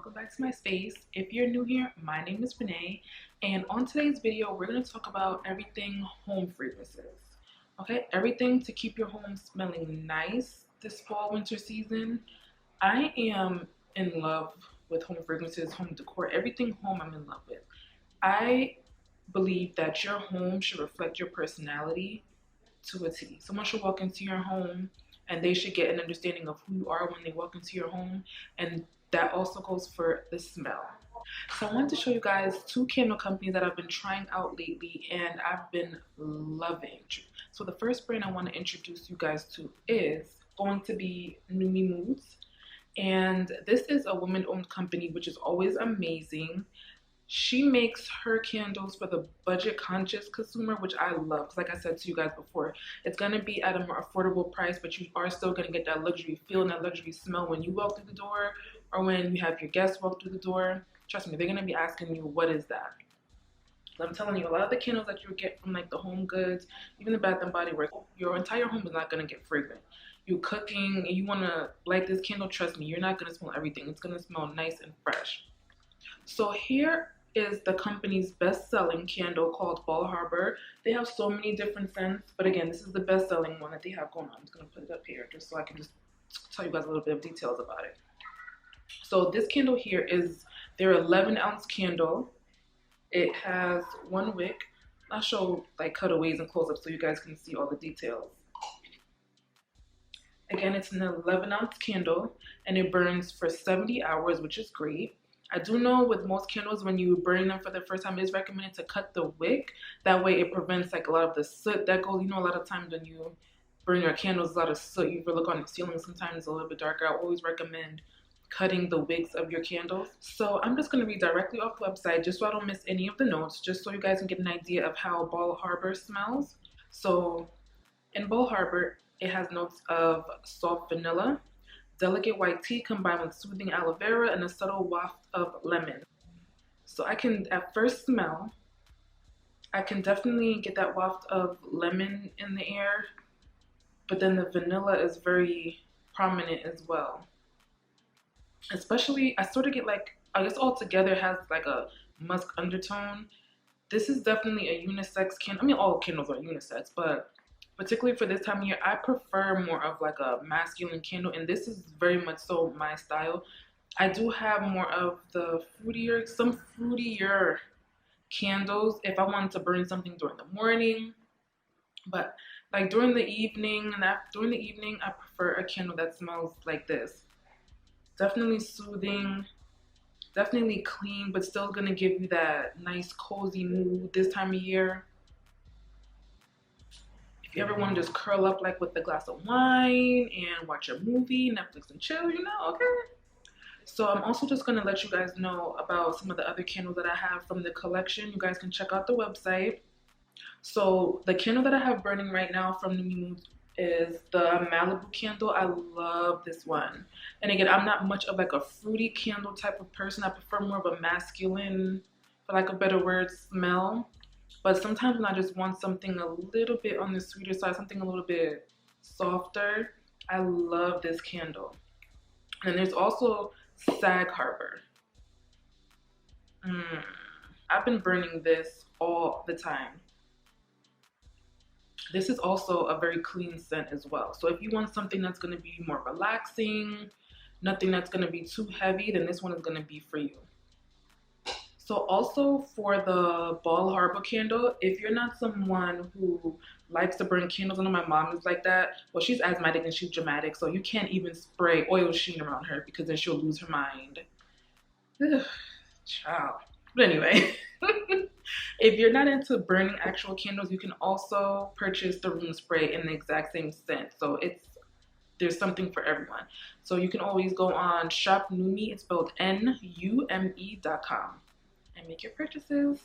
welcome back to my space. If you're new here, my name is Renee, and on today's video we're going to talk about everything home fragrances. Okay, everything to keep your home smelling nice this fall winter season. I am in love with home fragrances, home decor, everything home I'm in love with. I believe that your home should reflect your personality to a T. Someone should walk into your home and they should get an understanding of who you are when they walk into your home, and that also goes for the smell. So I wanted to show you guys two candle companies that I've been trying out lately and I've been loving. So the first brand I want to introduce you guys to is going to be Numi Moods, and this is a woman-owned company, which is always amazing. She makes her candles for the budget conscious consumer, which I love. Because like I said to you guys before, it's going to be at a more affordable price, but you are still going to get that luxury feel and that luxury smell when you walk through the door or when you have your guests walk through the door. Trust me, they're going to be asking you, what is that? I'm telling you, a lot of the candles that you get from like the Home Goods, even the Bath and Body Works, your entire home is not going to get fragrant. You're cooking and you want to light this candle, trust me, you're not going to smell everything. It's going to smell nice and fresh. So here is the company's best-selling candle called Bal Harbour. They have so many different scents, but again, this is the best-selling one that they have going on. I'm just going to put it up here just so I can just tell you guys a little bit of details about it. So this candle here is their 11-ounce candle. It has one wick. I'll show like cutaways and close-ups so you guys can see all the details. Again, it's an 11-ounce candle and it burns for 70 hours, which is great. I do know with most candles, when you burn them for the first time, it is recommended to cut the wick. That way it prevents like a lot of the soot that goes, you know, a lot of times when you burn your candles, a lot of soot. You ever look on the ceiling, sometimes it's a little bit darker. I always recommend cutting the wicks of your candles. So I'm just going to read directly off the website just so I don't miss any of the notes, just so you guys can get an idea of how Bal Harbour smells. So in Bal Harbour, it has notes of soft vanilla, delicate white tea combined with soothing aloe vera, and a subtle waft of lemon. So I can, at first smell, I can definitely get that waft of lemon in the air, but then the vanilla is very prominent as well. Especially, I sort of get like, I guess altogether has like a musk undertone. This is definitely a unisex candle. I mean, all candles are unisex, but particularly for this time of year, I prefer more of like a masculine candle, and this is very much so my style. I do have more of the some fruitier candles if I wanted to burn something during the morning, but like during the evening, I prefer a candle that smells like this. Definitely soothing, definitely clean, but still gonna give you that nice cozy mood this time of year. If you ever want to just curl up like with a glass of wine and watch a movie, Netflix and chill, you know, okay? So I'm also just going to let you guys know about some of the other candles that I have from the collection. You guys can check out the website. So the candle that I have burning right now from Numi Moods is the Malibu candle. I love this one. And again, I'm not much of like a fruity candle type of person. I prefer more of a masculine, for lack of a better word, smell. But sometimes when I just want something a little bit on the sweeter side, something a little bit softer, I love this candle. And there's also Sag Harbor. I've been burning this all the time. This is also a very clean scent as well. So if you want something that's going to be more relaxing, nothing that's going to be too heavy, then this one is going to be for you. So also for the Bal Harbour candle, if you're not someone who likes to burn candles, I know my mom is like that. Well, she's asthmatic and she's dramatic, so you can't even spray oil sheen around her because then she'll lose her mind. Ugh, child. But anyway, if you're not into burning actual candles, you can also purchase the room spray in the exact same scent. So there's something for everyone. So you can always go on Shop Numi, it's spelled Nume.com. and make your purchases.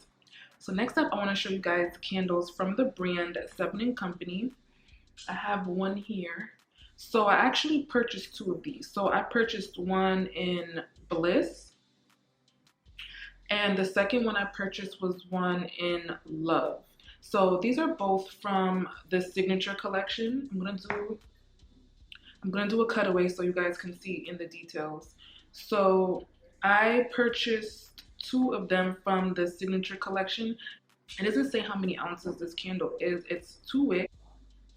So next up, I want to show you guys candles from the brand 7 & Company. I have one here. So I actually purchased 2 of these. So I purchased one in Bliss, and the second one I purchased was one in Love. So these are both from the Signature collection. I'm gonna do a cutaway so you guys can see in the details. So I purchased two of them from the Signature Collection. It doesn't say how many ounces this candle is. It's 2 wick,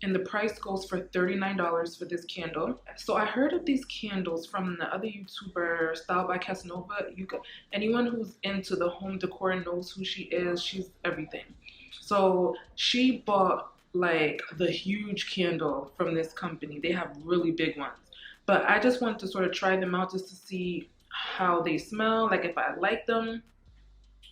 and the price goes for $39 for this candle. So I heard of these candles from the other YouTuber, Style by Casanova. Anyone who's into the home decor knows who she is. She's everything. So she bought like the huge candle from this company. They have really big ones. But I just wanted to sort of try them out just to see how they smell, like if I like them.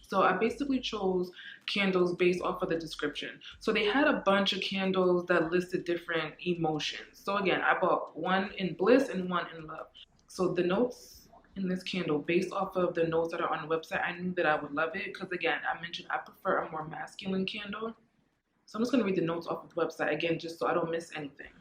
So I basically chose candles based off of the description. So they had a bunch of candles that listed different emotions. So again, I bought one in bliss and one in love. So the notes in this candle, based off of the notes that are on the website, I knew that I would love it because again, I mentioned I prefer a more masculine candle. So I'm just gonna read the notes off of the website again, just so I don't miss anything.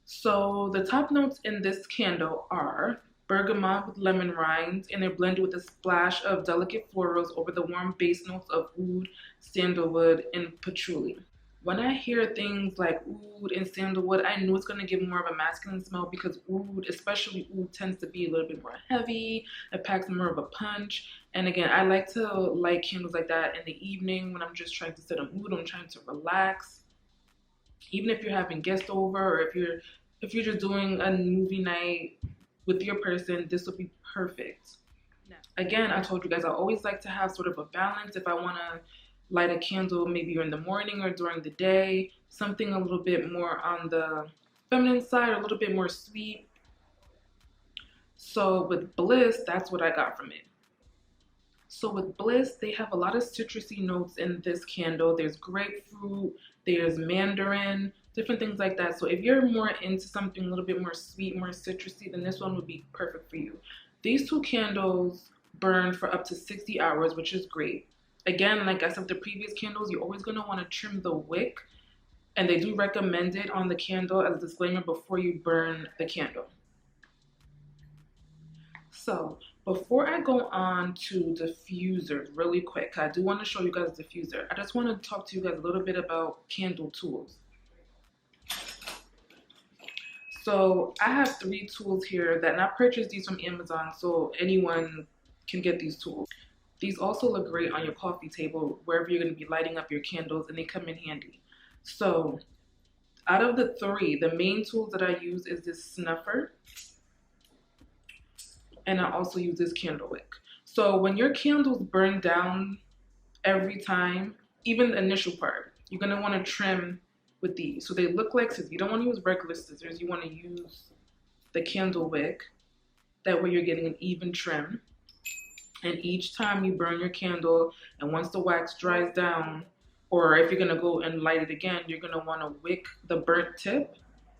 So the top notes in this candle are bergamot with lemon rinds, and they're blended with a splash of delicate florals over the warm base notes of oud, sandalwood, and patchouli. When I hear things like oud and sandalwood, I know it's going to give more of a masculine smell because oud, especially oud, tends to be a little bit more heavy. It packs more of a punch. And again, I like to light candles like that in the evening when I'm just trying to set a mood, I'm trying to relax. Even if you're having guests over, or if you're just doing a movie night with your person, this would be perfect. Again, I told you guys I always like to have sort of a balance. If I want to light a candle maybe in the morning or during the day, something a little bit more on the feminine side or a little bit more sweet. So with Bliss, that's what I got from it. So with Bliss, they have a lot of citrusy notes in this candle. There's grapefruit, there's mandarin, different things like that. So if you're more into something a little bit more sweet, more citrusy, then this one would be perfect for you. These two candles burn for up to 60 hours, which is great. Again, like I said, the previous candles, you're always going to want to trim the wick, and they do recommend it on the candle as a disclaimer before you burn the candle. So before I go on to diffusers really quick, I do want to show you guys the diffuser. I just want to talk to you guys a little bit about candle tools. So I have 3 tools here that, and I purchased these from Amazon, so anyone can get these tools. These also look great on your coffee table, wherever you're going to be lighting up your candles, and they come in handy. So out of the 3, the main tools that I use is this snuffer, and I also use this candle wick. So when your candles burn down every time, even the initial part, you're going to want to trim with these. So they look like scissors. You don't want to use regular scissors. You want to use the candle wick. That way you're getting an even trim. And each time you burn your candle, and once the wax dries down, or if you're going to go and light it again, you're going to want to wick the burnt tip,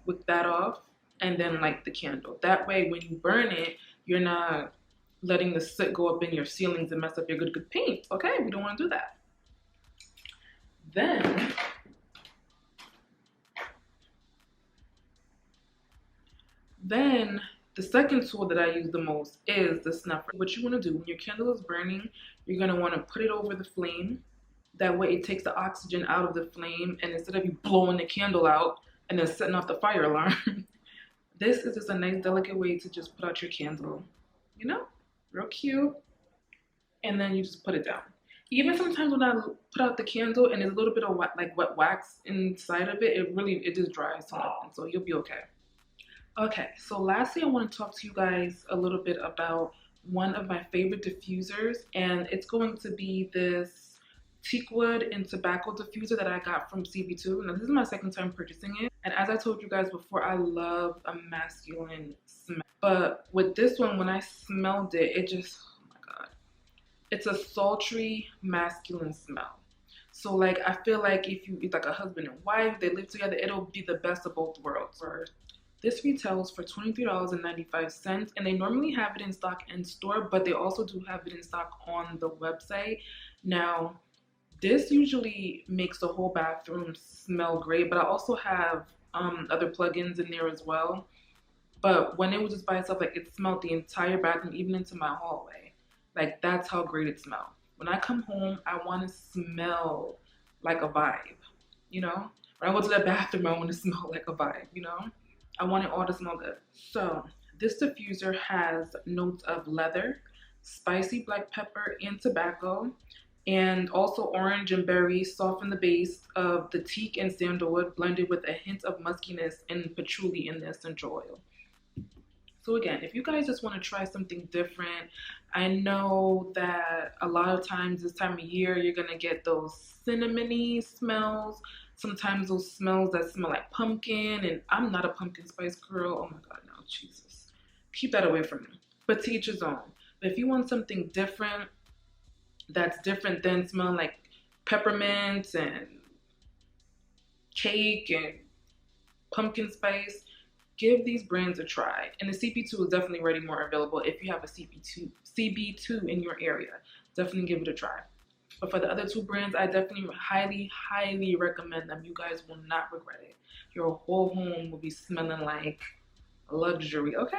wick that off, and then light the candle. That way when you burn it, you're not letting the soot go up in your ceilings and mess up your good paint. Okay, we don't want to do that. Then the second tool that I use the most is the snuffer. What you want to do when your candle is burning, you're going to want to put it over the flame. That way it takes the oxygen out of the flame, and instead of you blowing the candle out and then setting off the fire alarm, this is just a nice delicate way to just put out your candle, you know, real cute. And then you just put it down. Even sometimes when I put out the candle and there's a little bit of wet wax inside of it, it just dries to nothing, so you'll be okay. Okay, so lastly, I want to talk to you guys a little bit about one of my favorite diffusers, and it's going to be this Cheekwood and tobacco diffuser that I got from CB2. Now, this is my second time purchasing it, and as I told you guys before, I love a masculine smell. But with this one, when I smelled it, it just, oh my God, it's a sultry masculine smell. So like, I feel like if you, it's like a husband and wife, they live together, it'll be the best of both worlds. This retails for $23.95, and they normally have it in stock in store, but they also do have it in stock on the website. Now, this usually makes the whole bathroom smell great, but I also have other plugins in there as well. But when it was just by itself, like it smelled the entire bathroom, even into my hallway. Like that's how great it smelled. When I come home, I want to smell like a vibe, you know? When I go to the bathroom, I want to smell like a vibe, you know? I want it all to smell good. So this diffuser has notes of leather, spicy black pepper and tobacco, and also orange and berry soften the base of the teak and sandalwood, blended with a hint of muskiness and patchouli in the essential oil. So again, if you guys just want to try something different, I know that a lot of times this time of year you're gonna get those cinnamony smells. Sometimes those smells that smell like pumpkin, and I'm not a pumpkin spice girl. Oh my god, no, Jesus. Keep that away from me. But to each his own. But if you want something different, that's different than smelling like peppermint and cake and pumpkin spice, give these brands a try. And the CB2 is definitely already more available if you have a CB2 in your area. Definitely give it a try. But for the other two brands, I definitely highly recommend them. You guys will not regret it. Your whole home will be smelling like luxury, okay?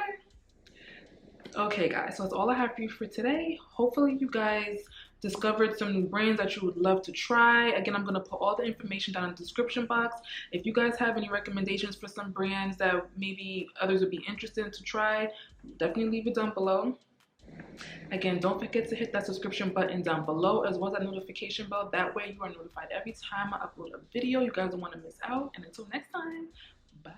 Okay guys, so that's all I have for you for today. Hopefully you guys discovered some new brands that you would love to try. Again, I'm going to put all the information down in the description box. If you guys have any recommendations for some brands that maybe others would be interested to try, definitely leave it down below. Again, don't forget to hit that subscription button down below, as well as that notification bell. That way you are notified every time I upload a video. You guys don't want to miss out. And until next time, bye.